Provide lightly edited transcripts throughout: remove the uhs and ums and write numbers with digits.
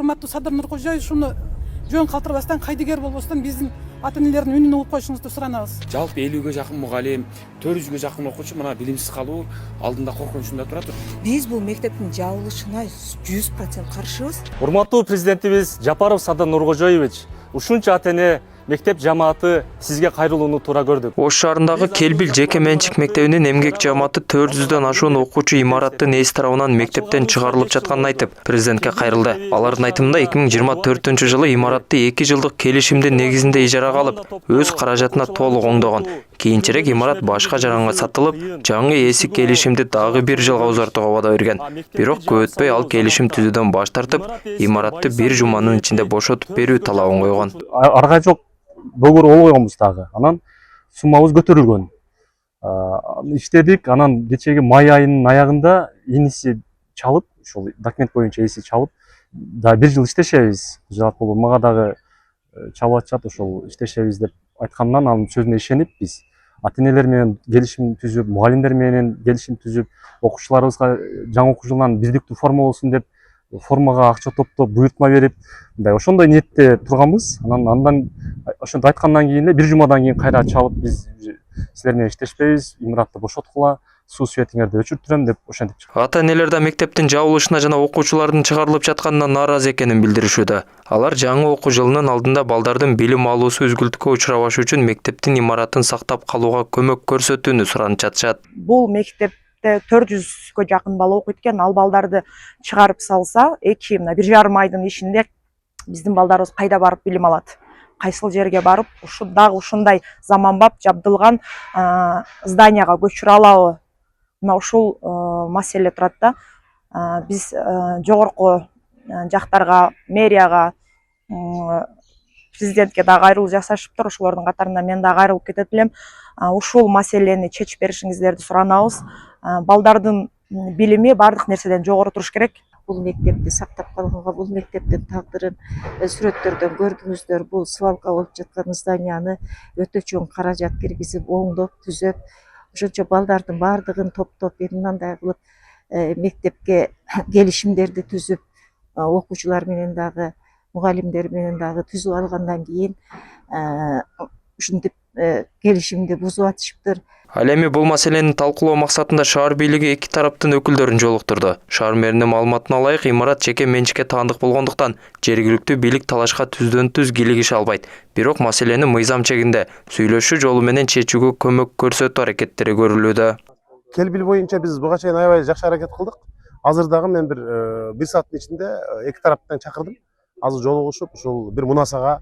урматтуу Садыр Нуркожоевич, ушуну жөн калтырбастан, кайдыгер болбостон биздин ата-энелердин үнүн угуп коюшуңузду суранабыз. Жалпы 50-ге жакын мугалим, 400-ге жакын окуучу мына билимсиз калуу алдында коркунучунда турат. Биз бул мектептин жабылышына 100% каршыбыз. Урматтуу президентибиз Жапаров Садыр Нуркожоевич, ушунча ата-эне мектеп жамааты сизге кайрылууну туура көрдүк. Ош шаарындагы Келбил жеке менчик мектебинин эмгек жамааты 400дөн ашуун окуучу имараттын эс тарабынан мектептен чыгарылып жатканын айтып, президентке кайрылды. Алардын айтымында 2024-жылы имаратты 2 жылдык келишимдин негизинде ижарага алып, өз каражатына толук оңдогон. Кийинчерээк имарат башка жаранга сатылып, жаңы эски келишимди дагы 1 жылга узартууга вада берген. Бирок көп өтпөй ал келишим түзүүдөн баш тартып, имаратты 1 жуманын ичинде бошотуп берүү талабын койгон. Арга жок бөгөр ол койгонбуз дагы. Анан суммабыз көтөрүлгөн. Иштедик, анан кечеги май айынын аягында иниси чалып, ошол документ боюнча эси чалып, да 1 жыл иштешебиз. Жаат болуп мага дагы чалып атышат, ошол иштешебиз деп айткандан анын сөзүнө ишенип биз ата-энелер менен келишим түзүп, мугалимдер менен келишим түзүп, окуучуларыбызга жаңы окуу жылынан бирдиктүү форма болсун деп формага акча топтоп, буйртма берип, мындай ошондой ниетте турганбыз. Андан ошентип айткандан кийин эле 1 жумадан кийин кайра чалып биз силер менен иштешпейбиз, имаратты бошоткула, суу светиңерди өчүртүрөм деп ошентип чыкты. Ата-энелер да мектептин жабылышына жана окуучулардын чыгарылып жатканына нааразы экенин билдиришүүдө. Алар жаңы окуу жылынын алдында балдардын билим алуусу үзгүлтүккө учурабашы үчүн мектептин имаратын сактап калууга көмөк көрсөтүүнү суранып жатышат. Бул мектепте 400ге жакын бала окуйт экен, ал балдарды чыгарып салса, 1,5 айдын ичинде биздин балдарыбыз кайда барып билим алат? Кайсыл жерге барып, дагы ушундай заманбап жабдылган зданияга көчүрө алабы? Мына ушул маселе турат да. Биз жогорку жактарга, мэрияга, президентке дагы кайрылуу жасашыптыр. Ошолордун катарында мен дагы кайрылып кетет элем. Ушул маселени чечип беришиңиздерди суранабыз. Балдардын билими бардык нерседен жогору туруш керек. Бул мектепти сактап калганга, бул мектептин тагдырын сүрөттөрдөн көрдүңүздөр. Бул свалка болуп жаткан зданияны өтө чоң каражат киргизип, оңдоп, түзөп, ошончо балдардын бардыгын топтоп, мындай кылып мектепке келишимдерди түзүп, окуучулар менен дагы, мугалимдер менен дагы түзүп алгандан кийин ушинтип келишимди бузуп атышыптыр. Ал эми бул маселени талкуулоо максатында шаар бийлиги эки тараптын өкүлдөрүн жолуктурду. Шаар мэринин маалыматына ылайык, имарат жеке менчикке таандык болгондуктан жергиликтүү бийлик талашка түздөн түз кийлигише албайт. Бирок маселени мыйзам чегинде сүйлөшүү жолу менен чечүүгө көмөк көрсөтүү аракеттери көрүлүүдө. Келбил боюнча биз буга чейин аябай жакшы аракет кылдык. Азыр дагы мен бир сааттын ичинде эки тараптан чакырдым. Азыр жолугушуп, ушул бир мунасага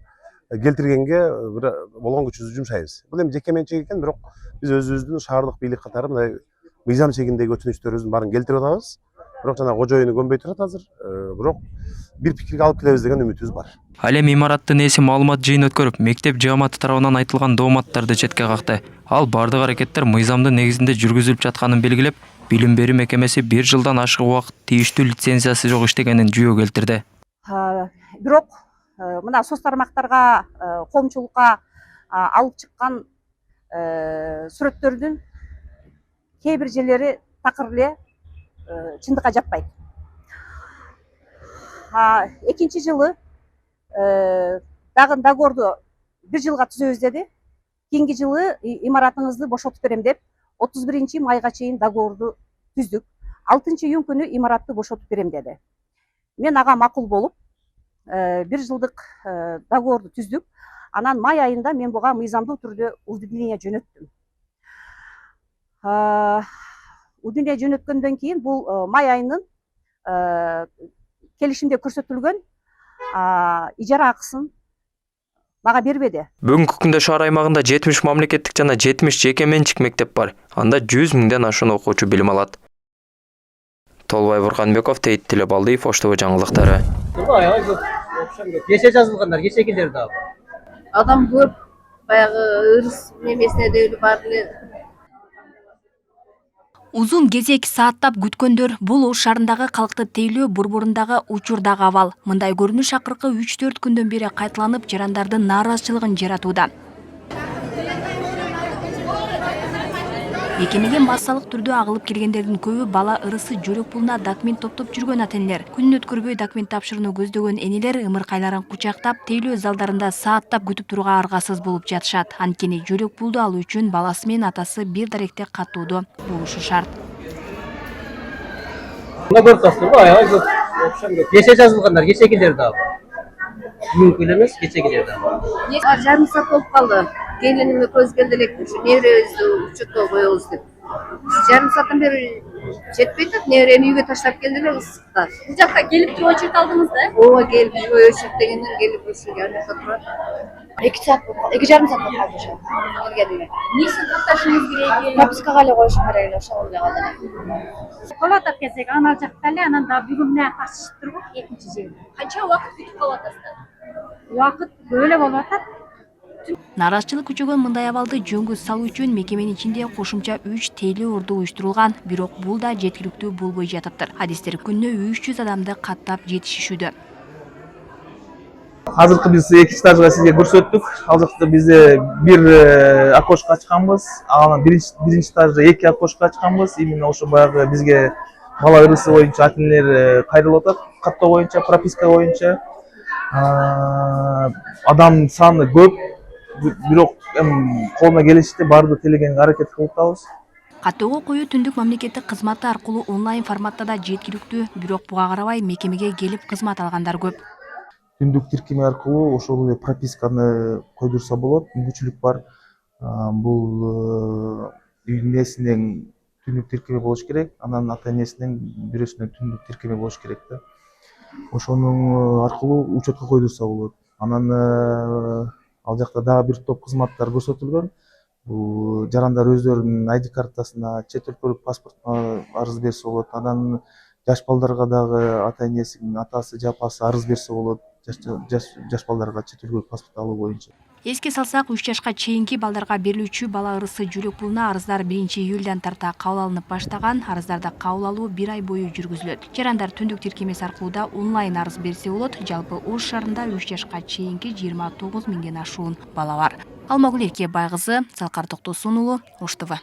келтиргенге болгон күчүбүздү жумшайбыз. Бул эми жеке менчик экен, бирок биз өзүбүздүн шаардык бийлик катары мындай мыйзам чегиндеги өтүнүчтөрүбүздүн баарын келтирип атабыз. Бирок жана кожоюну көнбөй турат азыр. Бирок бир пикирге алып келебиз деген үмүтүбүз бар. Ал эми имараттын ээси маалымат жыйын өткөрүп, мектеп жамааты тарабынан айтылган дооматтарды четке какты. Ал бардык аракеттер мыйзамдын негизинде жүргүзүлүп жатканын белгилеп, билим берүү мекемеси 1 жылдан ашык убакыт тийиштүү лицензиясы жок иштегенин жүйө келтирди. Бирок мына соц тармактарга, коомчулукка алып чыккан сүрөттөрдүн кээ бир жерлери такыр эле чындыкка жатпайт. Экинчи жылы дагы договорду 1 жылга түзөбүз деди. Кийинки жылы имаратыңызды бошотуп берем деп 31 майга чейин договорду түздүк. 6-июнь күнү имаратты бошотуп берем деди. Мен ага макул болуп 1 жылдык договорду түздүк. Анан май айында мен буга мыйзамдуу түрдө уведомление жөнөттүм. Уведомление жөнөткөндөн кийин бул май айынын келишимде көрсөтүлгөн ижара акысын мага бербеди. Бүгүнкү күндө шаар аймагында 70 мамлекеттик жана 70 жеке менчик мектеп бар. Анда 100 миңден ашуун окуучу билим алат. Толбай Бурканбеков, Тейит Тилебалдиев, Ош ТВ жаңылыктары. Кеше жазылгандар, кечегилер дагы. Адам көп, баягы ырыс немесине деле бар эле. Узун кезек сааттап күткөндөр бул Ош шаарындагы калкты тейлөө борборундагы учурдагы абал. Мындай көрүнүш акыркы 3-4 күндөн бери кайталанып, жарандардын нааразычылыгын жаратууда. Мекемеге массалык түрдө агылып келгендердин көбү бала ырысы жөрөк пулуна документ топтоп жүргөн ата-энелер. Күнүн өткөрбөй документ тапшырууну көздөгөн энелер ымыркайларын кучактап, тейлөө залдарында сааттап күтүп турууга аргасыз болуп жатышат. Анткени жөрөк пулду алуу үчүн баласы менен атасы бир даректе каттоодо болушу шарт. Кеше жазылгандар, кечегилер да. Мүмкүн эмес, кечегилер да. Жарым саат болуп калды. Келиниме көзгөндөй элек ушу неберебизди учетко коебуз деп. Жарым сааттан бери жетпей атат. Неберени үйгө таштап келди эле ысыкта. Бул жакка келип туруп очередь алдыңыз да? Ооба, келип очередь дегенден келип ушу жарым саат турат. 2 saat болуп калды. 2,5 saat болуп калды ошо. Келгениме. Эмнесин токтошуңуз керек? Пропискага эле коюшум керек эле, ошол эле калды. Болуп атат кезек, ана жакта эле, анан да бүгүн менен ташып тургуп, экинчи жери. Канча убакыт күтүп калып атасыздар? Убакыт көп эле болуп атат. Наразычылык күчөгөн мындай абалды жөнгө салуу үчүн мекеменин ичинде кошумча 3 тейлөө орду уюштурулган, бирок бул да жеткиликтүү болбой жатыптыр. Адистер күнүнө 300 адамды каттап жетишишүүдө. Азыркы биз 2 стажга сизге көрсөттүк. Азыркы бизде бир окошко ачканбыз. Анан биринчи стажда 2 окошко ачканбыз. Именно ошо баягы бизге бала ырысы боюнча ата-энелер кайрылып атат. Каттоо боюнча, прописка боюнча. Адам саны көп. Бирок колуна келишти барды телегенге аракет кылып атабыз. Каттоого коюу түндүк мамлекеттик кызматы аркылуу онлайн форматта да жеткиликтүү, бирок буга карабай мекемеге келип кызмат алгандар көп. Түндүк тиркеме аркылуу ошол эле прописканы койдурса болот, мүмкүнчүлүк бар. Бул үйдүн ээсинен түндүк тиркеме болуш керек, анан ата-энесинен бирөөсүнөн түндүк тиркеме болуш керек да. Ошонун аркылуу учетко койдурса болот. Анан ал жакта дагы бир топ кызматтар көрсөтүлгөн. Бул жарандар өздөрүнүн ID картасына, чет өлкөлүк паспортуна арыз берсе болот. Анан жаш балдарга дагы ата-энесинин атасы же апасы арыз берсе болот. Жаш балдарга чет өлкөлүк паспорт алуу боюнча. Эске салсак, 3 жашка чейинки балдарга берилүүчү бала ырысы жөрөк пулуна арыздар 1-июлдан тарта кабыл алынып баштаган. Арыздарды кабыл алуу 1 ай бою жүргүзүлөт. Жарандар түндүк тиркемеси аркылуу да онлайн арыз берсе болот. Жалпы Ош шаарында 3 жашка чейинки 29 миңден ашуун бала бар. Алмагүл Эркебай кызы, Салкар Токтосун уулу, Ош ТВ.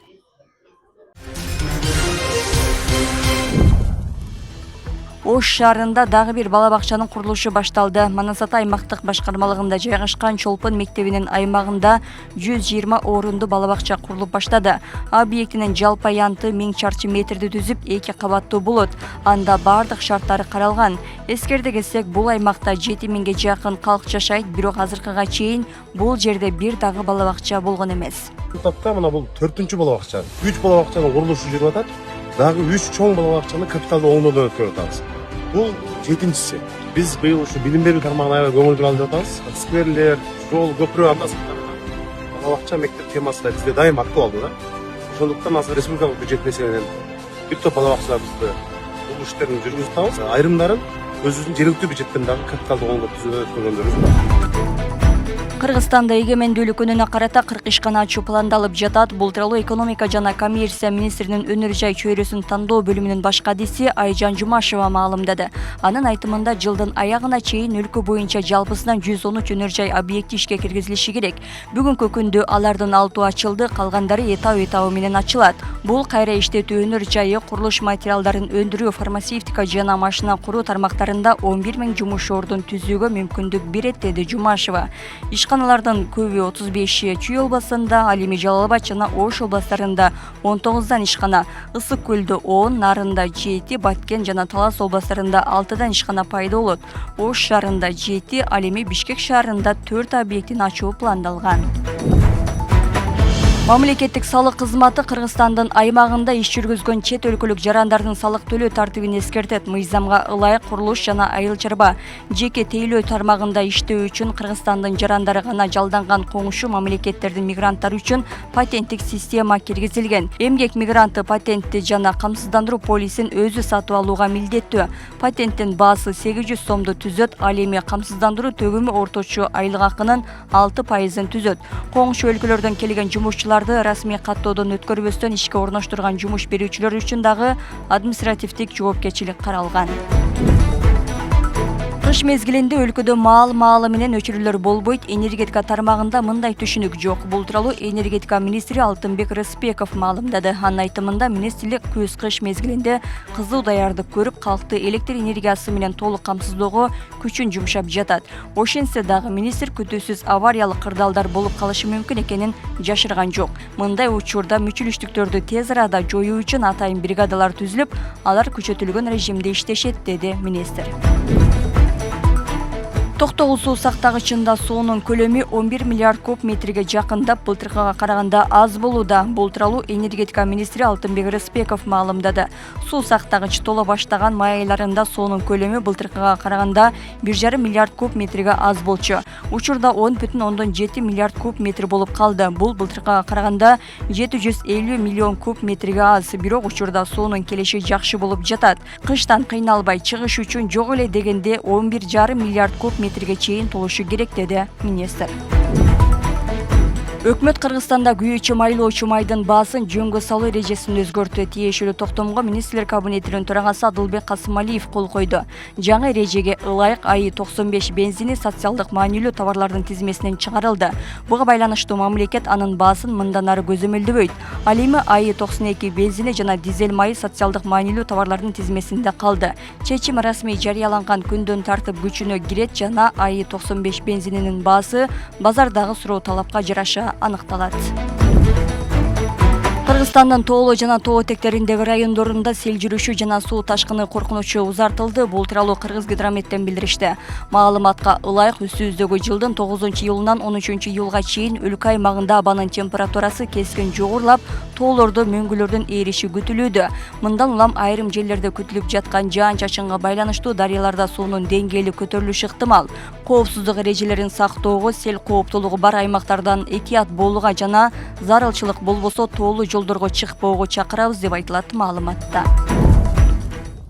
Ош шаарында дагы бир бала бакчанын курулушу башталды. Манас Ата аймактык башкармалыгында жайгашкан Чолпон мектебинин аймагында 120 орунду бала бакча курулуп баштады. Объектинин жалпы аянты 1000 чарчы метрди түзүп, 2 кабаттуу болот. Анда бардык шарттары каралган. Эскерде кетсек, бул аймакта 7000ге жакын калк жашайт, бирок азыркыга чейин бул жерде бир дагы бала бакча болгон эмес. Тапта мына бул 4-үнчү бала бакча. 3 бала бакчанын курулушу жүрүп атат. Дагы 3 чоң бала бакчаны капиталдуу оңдоодон өткөрүп атабыз. Бул 7-нчиси. Биз быйыл ушу билим берүү тармагына аябай көңүл буралып жатабыз. Скверлер, жол, көпүрө анда-санда бала бакча мектеп темасы да бизде дайым актуалдуу да. Ошондуктан азыр республикалык бюджет маселенен бир топ бала бакчаларыбызды бул иштерин жүргүзүп атабыз. Айрымдарын өзүбүздүн жергиликтүү бюджеттен дагы капиталдуу оңдоп түзүүгө өткөргөндөрүбүз бар. Кыргызстанда эгемендүүлүк күнүнө карата 40 ишкана ачуу пландалып жатат. Бул тууралуу экономика жана коммерция министринин өнөр жай чөйрөсүн тандоо бөлүмүнүн баш кадиси Айжан Жумашева маалымдады. Анын айтымында жылдын аягына чейин өлкө боюнча жалпысынан 113 өнөр жай объекти ишке киргизилиши керек. Бүгүнкү күндө алардын 6 ачылды, калгандары этап менен ачылат. Бул кайра иштетүү өнөр жайы, курулуш материалдарын өндүрүү, фармацевтика жана машина куруу тармактарында 11 000 жумуш ордун түзүүгө мүмкүндүк берет, деди Жумашева. Ишканалардын көбү 35 Чүй областында, ал эми Жалал Абад жана Ош областарында 19дан ишкана, Ысык көлдө 10, Нарында 7, Баткен жана Талас областарында 6дан ишкана пайда болот. Ош шаарында 7, ал эми Бишкек шаарында 4 объектин ачуу пландалган. Мамлекеттик салык кызматы Кыргызстандын аймагында иш жүргүзгөн чет өлкөлүк жарандардын салык төлөө тартибин эскертет. Мыйзамга ылайык курулуш жана айыл чарба жеке тейлөө тармагында иштөө үчүн Кыргызстандын жарандары гана жалданган коңшу мамлекеттердин мигранттары үчүн патенттик система киргизилген. Эмгек мигранты патентти жана камсыздандыруу полисин өзү сатып алууга милдеттүү. Патенттин баасы 800 сомду түзөт, ал эми камсыздандыруу төгүмү орточо айлык акынын 6%-ын түзөт. Коңшу өлкөлөрдөн келген жумушчулар расмий каттоодон өткөрбөстөн ишке орноштурган жумуш берүүчүлөр үчүн дагы административдик жоопкерчилик каралган. Кыш мезгилинде өлкөдө маал менен өчүрүүлөр болбойт, энергетика тармагында мындай түшүнүк жок. Бул тууралуу энергетика министри Алтынбек Рыспеков маалымдады. Анын айтымында министрлик күз-кыш мезгилинде кызуу даярдык көрүп, калкты электр энергиясы менен толук камсыздоого күчүн жумшап жатат. Ошентсе дагы министр күтүүсүз авариялык кырдаалдар болуп калышы мүмкүн экенин жашырган жок. Мындай учурда мүчүлүштүктөрдү тез арада жоюу үчүн атайын бригадалар түзүлүп, алар күчөтүлгөн режимде иштешет, деди министр. Токтогул суу сактагычында суунун көлөмү 11 миллиард куб метрге жакындап, былтыркыга караганда аз болууда. Бул тууралуу энергетика министри Алтынбек Рыспеков маалымдады. Суу сактагыч толо баштаган май айларында суунун көлөмү былтыркыга караганда 1,5 миллиард куб метрге аз болчу. Учурда 10,7 миллиард куб метр болуп калды. Бул былтыркыга караганда 750 миллион куб метрге аз. Бирок учурда суунун келиши жакшы болуп жатат. Кыштан кыйналбай чыгыш үчүн жок эле дегенде 11,5 миллиард куб метрге чейин толушу керек, деди министр. Өкмөт Кыргызстанда күйүүчү майлоочу майдын баасын жөнгө салуу эрежесин өзгөртүү тиешелүү токтомго министрлер кабинетинин төрагасы Адылбек Касымалиев кол койду. Жаңы эрежеге ылайык АИ-95 бензини социалдык маанилүү товарлардын тизмесинен чыгарылды. Буга байланыштуу мамлекет анын баасын мындан ары көзөмөлдөбөйт. Ал эми АИ-92 бензини жана дизель майы социалдык маанилүү товарлардын тизмесинде калды. Чечим расмий жарыяланган күндөн тартып күчүнө кирет жана АИ-95 бензининин баасы базардагы суроо талапка жараша аныкталат. Кыргызстандын тооло жана тоо этектериндеги райондорунда сел жүрүшү жана суу ташкыны коркунучу узартылды. Бул тууралуу Кыргыз гидрометтен билдиришти. Маалыматка ылайык үстүбүздөгү жылдын 9-июлунан 13-июлга чейин өлкө аймагында абанын температурасы кескин жогорулап, тоолордо мөңгүлөрдүн ээриши күтүлүүдө. Мындан улам айрым жерлерде күтүлүп жаткан жаан-чачынга байланыштуу дарыяларда суунун деңгээли көтөрүлүшү ыктымал. Коопсуздук эрежелерин сактоого, сел кооптуулугу бар аймактардан этият болууга жана зарылчылык болбосо тоолуу жолдорго чыкпоого чакырабыз деп айтылат маалыматта.